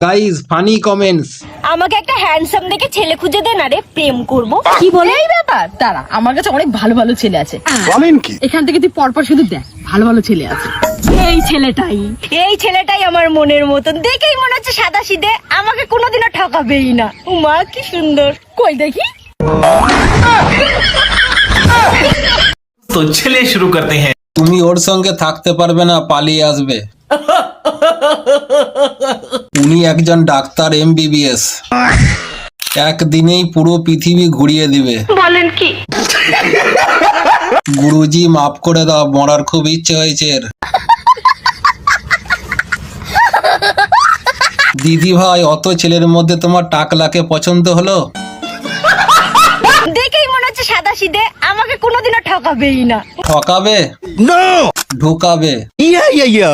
Guys funny comments. আমাকে একটা handsome দেখে ছেলে খুঁজে দে না রে, প্রেম করব। কি বলে এই ব্যাপার? দাঁড়া, আমার কাছে অনেক ভালো ভালো ছেলে আছে। বলেন কি? এখান থেকে তুই পরপর শুধু দেখ, ভালো ভালো ছেলে আছে। এই ছেলেটাই আমার মনের মতন, দেখেই মনে হচ্ছে সাদাসিধে, আমাকে কোনোদিনও ঠকাবেই না। উমা কি সুন্দর। কই দেখি। तो चलिए शुरू करते हैं। তুমি ওর সঙ্গে থাকতে পারবে না, পালিয়ে আসবে। উনি একজন ডাক্তার MBBS, একদিনেই পুরো পৃথিবী ঘুরিয়ে দিবে। বলেন কি? গুরুজি মাফ করে দাও, মরার খুব ইচ্ছে হয়েছে এর। দিদি ভাই, অত ছেলের মধ্যে তোমার টাকলাকে পছন্দ হলো? দেখেই মনে হচ্ছে সাদাসিধে, আমাকে কোনোদিনও ঠকাবেই না। ঠকাবে? নো। ঢুকাবে? ইয়া